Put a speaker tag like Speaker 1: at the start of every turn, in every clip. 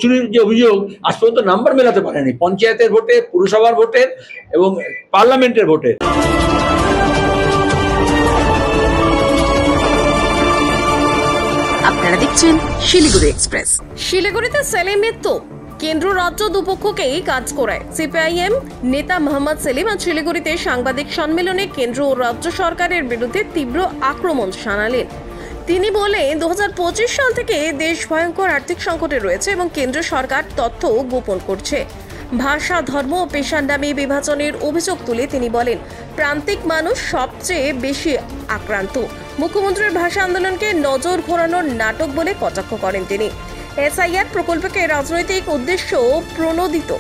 Speaker 1: চুরির যে অভিযোগ আজ পর্যন্ত নাম্বার মেলাতে পারেনি, পঞ্চায়েতের ভোটে, পুরসভার ভোটের এবং পার্লামেন্টের ভোটের।
Speaker 2: আপনারা দেখছেন শিলিগুড়ি এক্সপ্রেস।
Speaker 3: শিলিগুড়িতে সেলিম মৃত্যু, কেন্দ্র রাজ্য দুপক্ষকেই কাজ করায়। সিপিআইএম নেতা মোহাম্মদ সেলিম আজ শিলিগুড়িতে সাংবাদিক সম্মেলনে কেন্দ্র ও রাজ্য সরকারের বিরুদ্ধে তীব্র আক্রমণ শানালেন। তিনি বলেন, 2025 সাল থেকে দেশ ভয়ঙ্কর আর্থিক সংকটে রয়েছে এবং কেন্দ্র সরকার তথ্য গোপন করছে। ভাষা, ধর্ম ও পেশার নামে বিভাজনের অভিযোগ তুলে তিনি বলেন, প্রান্তিক মানুষ সবচেয়ে বেশি আক্রান্ত। মুখ্যমন্ত্রীর ভাষা আন্দোলনকে নজর ঘোরানোর নাটক বলে কটাক্ষ করেন তিনি। এসআইআর প্রকল্পকে রাজনৈতিক উদ্দেশ্য প্রণোদিত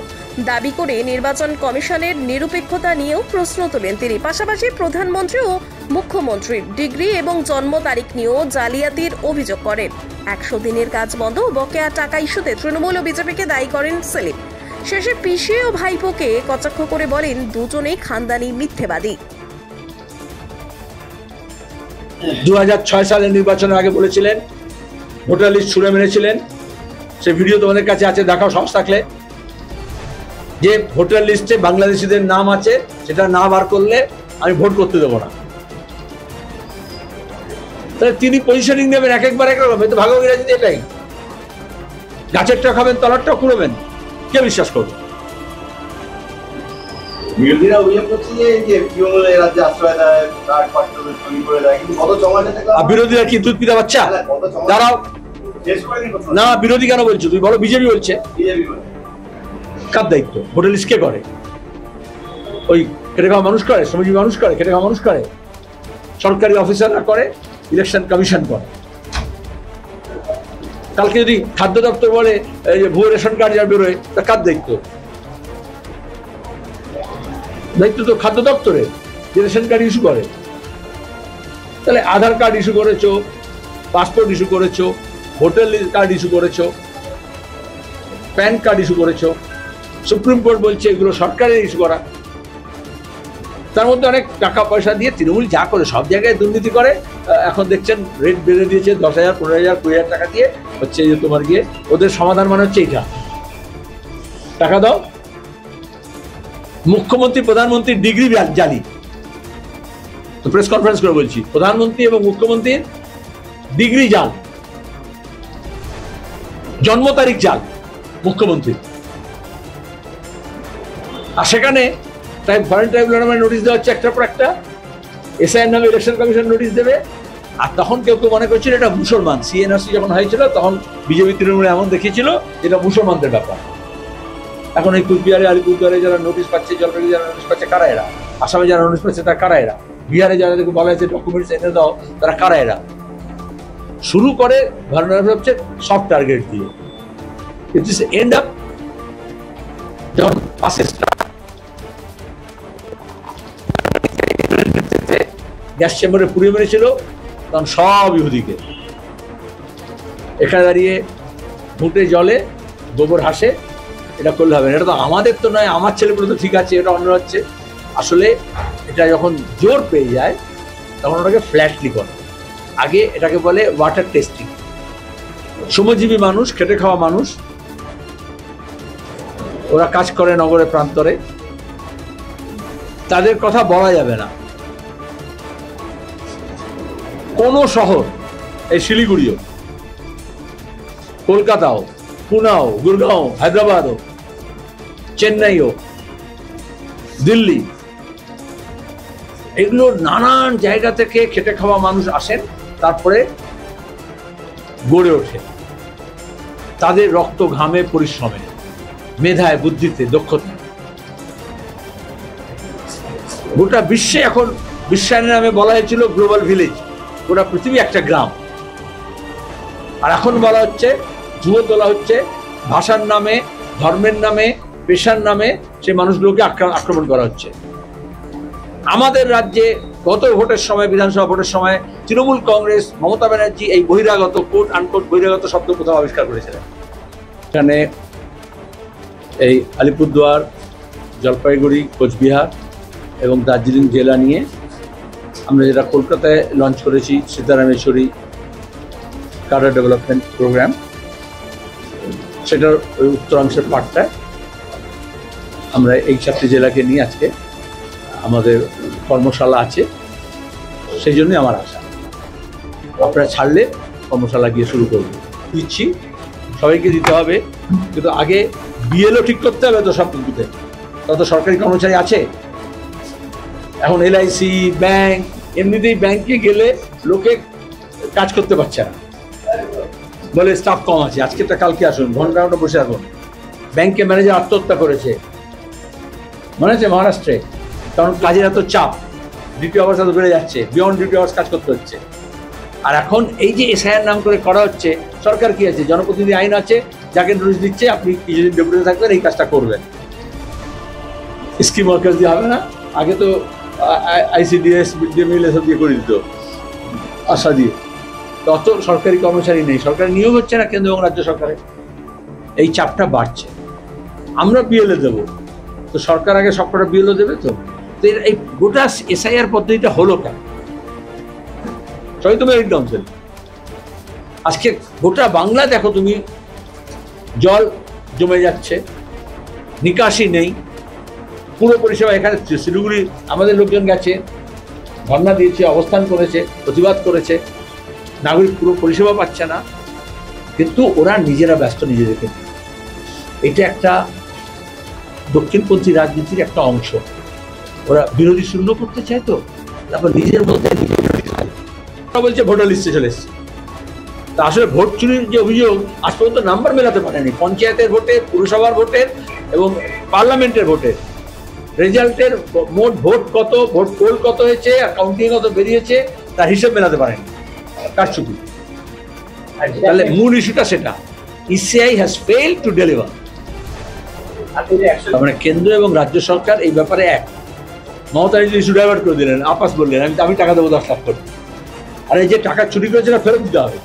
Speaker 3: দাবি করে নির্বাচন কমিশনের নিরপেক্ষতা নিয়েও প্রশ্ন তোলেন তিনি। পাশাপাশি প্রধানমন্ত্রী ও মুখ্যমন্ত্রীর ডিগ্রি এবং জন্ম তারিখ নিয়েও জালিয়াতির অভিযোগ করেন। 100 দিনের কাজ বন্ধ ও বকেয়া টাকা ইস্যুতে তৃণমূল ও বিজেপিকে দায়ী করেন সেলিম। শেষে পিসি ও ভাইপোকে কটাক্ষ করে বলেন, দুজনেই খানদানি মিথ্যেবাদী।
Speaker 1: 2006 সালের নির্বাচনের আগে বলেছিলেন ভোটার লিস্ট ছুঁড়ে মেরেছিলেন, সে ভিডিও তোমাদের কাছে আছে, দেখাও সাহস থাকলে, যে ভোটার লিস্টে বাংলাদেশিদের নাম আছে সেটা না বার করলে আমি ভোট করতে দেবো না। তাহলে তিনি পজিশনিং নেবেন এক একবার একরকম, তো ভাগো ইংরাজিতে এটাই, গাছেরটা খাবেন তলারটা কুড়বেন, কে বিশ্বাস করবে?
Speaker 4: বিরোধীরা অভিযোগ করছে যে তৃণমূল এই রাজ্যে আশ্রয় দেয়, কার্ড পাঠ্য তৈরি করে দেয়, কিন্তু কত জমাতে থাকে।
Speaker 1: বিরোধীরা কি দুধ পিতা বাচ্চা? দাঁড়াও না, বিরোধী কেন বলছো? তুই বলো বিজেপি বলছে। কার দায়িত্ব? ভোটার লিস্ট কে করে? ওই খেটে খাওয়া মানুষ করে, শ্রমজীবী মানুষ করে, খেটে খাওয়া মানুষ করে, সরকারি অফিসাররা করে, ইলেকশন কমিশন করে। কালকে যদি খাদ্য দপ্তর বলে ভুয়ো রেশন কার্ড যার বেরোয়, তা কার দায়িত্ব? দায়িত্ব তো খাদ্য দপ্তরের, যে রেশন কার্ড ইস্যু করে। তাহলে আধার কার্ড ইস্যু করেছো, পাসপোর্ট ইস্যু করেছো, ভোটার কার্ড ইস্যু করেছো, প্যান কার্ড ইস্যু করেছো, সুপ্রিম কোর্ট বলছে এগুলো সরকারের ইস্যু করা। তার মধ্যে অনেক টাকা পয়সা দিয়ে তৃণমূল যা করে, সব জায়গায় দুর্নীতি করে। এখন দেখছেন রেট বেড়ে দিয়েছে 10,000, 15,000, 20,000 টাকা দিয়ে, হচ্ছে যে তোমার গিয়ে ওদের সমাধান মানে হচ্ছে এইটা, টাকা দাও। মুখ্যমন্ত্রী প্রধানমন্ত্রীর ডিগ্রি জালি, তো প্রেস কনফারেন্স করে বলছি, প্রধানমন্ত্রী এবং মুখ্যমন্ত্রীর ডিগ্রি জাল, জন্ম তারিখ জাল মুখ্যমন্ত্রী। আর সেখানে ফরেন ট্রাইব্যুনাল নামে নোটিশ দেওয়া হচ্ছে একটার পর একটা, এসআইআর নামে ইলেকশন কমিশন নোটিশ দেবে। আর তখন কেউ কেউ মনে করছিল এটা মুসলমান, সিএনআরসি যখন হয়েছিল তখন বিজেপি তৃণমূল এমন দেখিয়েছিল এটা মুসলমানদের ব্যাপার। এখন এই কুচবিহারে, আলিপুরদুয়ারে যারা নোটিশ পাচ্ছে, জলপাইগুড়ি যারা নোটিশ পাচ্ছে, কারা এরা? আসামে যারা নোটিশ পাচ্ছে তারা কারা এরা? বিহারে যারা বলা হয়েছে ডকুমেন্টস এনে দাও, তারা কারা এরা? শুরু করে ধরনের হচ্ছে সফট টার্গেট দিয়ে, ইট ইজ এন্ড আপ যখন গ্যাস চেম্বারে পুড়িয়ে মেরেছিল তখন সব ইহুদিকে। এখানে দাঁড়িয়ে মুটে জলে গোবর হাসে, এটা করলে হবে না, এটা তো আমাদের তো নয়, আমার ছেলেগুলো তো ঠিক আছে, এটা অন্য হচ্ছে। আসলে এটা যখন জোর পেয়ে যায় তখন ওটাকে ফ্ল্যাটলি করে। আগে এটাকে বলে ওয়াটার টেস্টিং। শ্রমজীবী মানুষ, খেটে খাওয়া মানুষ, ওরা কাজ করে নগরে প্রান্তরে, তাদের কথা বলা যাবে না। কোন শহর, এই শিলিগুড়িও, কলকাতাও, পুনাও, গুরগাঁও, হায়দ্রাবাদও, চেন্নাইও, দিল্লি, এগুলো নানান জায়গা থেকে খেটে খাওয়া মানুষ আসেন, তারপরে গড়ে ওঠে তাদের রক্ত, ঘামে, পরিশ্রমে, মেধায়, বুদ্ধিতে, দক্ষতায়। গোটা বিশ্বে এখন বিশ্বায়নের নামে বলা হয়েছিল গ্লোবাল ভিলেজ, গোটা পৃথিবী একটা গ্রাম। আর এখন বলা হচ্ছে, জুয়ো তোলা হচ্ছে, ভাষার নামে, ধর্মের নামে, পেশার নামে সে মানুষগুলোকে আক্রমণ করা হচ্ছে। আমাদের রাজ্যে গত ভোটের সময়, বিধানসভা ভোটের সময় তৃণমূল কংগ্রেস, মমতা ব্যানার্জি এই বহিরাগত, কোট আনকোট বহিরাগত শব্দ কোথাও আবিষ্কার করেছিলেন। এখানে এই আলিপুরদুয়ার, জলপাইগুড়ি, কোচবিহার এবং দার্জিলিং জেলা নিয়ে আমরা যেটা কলকাতায় লঞ্চ করেছি, সীতারামেশ্বরী কাডার ডেভেলপমেন্ট প্রোগ্রাম, সেটার ওই উত্তরাংশের পার্টটায় আমরা এই 4টি জেলাকে নিয়ে আজকে আমাদের কর্মশালা আছে, সেই জন্যই আমার আশা। আপনারা ছাড়লে কর্মশালা গিয়ে শুরু করব, দিচ্ছি, সবাইকে দিতে হবে, কিন্তু আগে বিএলও ঠিক করতে হবে তো সব কিছুতে। তত সরকারি কর্মচারী আছে এখন, এলআইসি, ব্যাংক, এমনিতেই ব্যাংকে গেলে লোকে কাজ করতে পারছে না, বলে স্টাফ কম আছে, আজকেটা কালকে আসুন, ঘন্টা ঘন্টা বসে থাকুন। ব্যাংকে ম্যানেজার আত্মহত্যা করেছে, মনে আছে মহারাষ্ট্রে, কারণ কাজের এত চাপ, ডিউটি আওয়ার্স এত বেড়ে যাচ্ছে, বিয়ন্ড ডিউটি আওয়ার্স কাজ করতে হচ্ছে। আর এখন এই যে এসআইআর নাম করে করা হচ্ছে, সরকার কি আছে, জনপ্রতিনিধি আইন আছে, যাকে নোটিশ দিচ্ছে আপনি কিছুদিন ডেপুটিতে থাকবেন, এই কাজটা করবেন। স্কিম ওয়ার্কার দিয়ে হবে না, আগে তো আইসিডিএস, মিড ডে মিল এসব দিয়ে করে দিত আশা দিয়ে। তত সরকারি কর্মচারী নেই, সরকারি নিয়োগ হচ্ছে না কেন্দ্র এবং রাজ্য সরকারে, এই চাপটা বাড়ছে। আমরা বিএলএ দেবো, তো সরকার আগে সবকটা বিএলও দেবে। তো এই গোটা এসআইআর পদ্ধতিটা হলো কেন? সবাই তো মেরিট কাউন্সিল, আজকে গোটা বাংলা দেখো তুমি, জল জমে যাচ্ছে, নিকাশি নেই, পুরো পরিষেবা। এখানে শিলিগুড়ি আমাদের লোকজন গেছে, ধর্ণা দিয়েছে, অবস্থান করেছে, প্রতিবাদ করেছে, নাগরিক পুরো পরিষেবা পাচ্ছে না, কিন্তু ওরা নিজেরা ব্যস্ত নিজেদেরকে। এটা একটা দক্ষিণপন্থী রাজনীতির একটা অংশ, ওরা বিরোধী শূন্য করতে চায়, তো তারপর নিজের মধ্যে বলছে ভোটার লিস্টে চলে এসছে। তা আসলে ভোট চুরির যে অভিযোগ আজ পর্যন্ত নাম্বার মেলাতে পারেনি, পঞ্চায়েতের ভোটের, পুরসভার ভোটের এবং পার্লামেন্টের ভোটের রেজাল্টের মোট ভোট কত, ভোট পোল কত হয়েছে, কাউন্টিং কত বেরিয়েছে, তার হিসেব মেলাতে পারেনি, কারচুপি। তাহলে মূল ইস্যুটা সেটা, ECI has failed to deliver. মানে কেন্দ্র এবং রাজ্য সরকার এই ব্যাপারে এক। মমতা ইস্যু ডাইভার্ট করে দিলেন, আপাস বললেন আমি টাকা দেবো 10 লাখ করে, আর এই যে টাকা চুরি করেছে ফেরত দিতে হবে।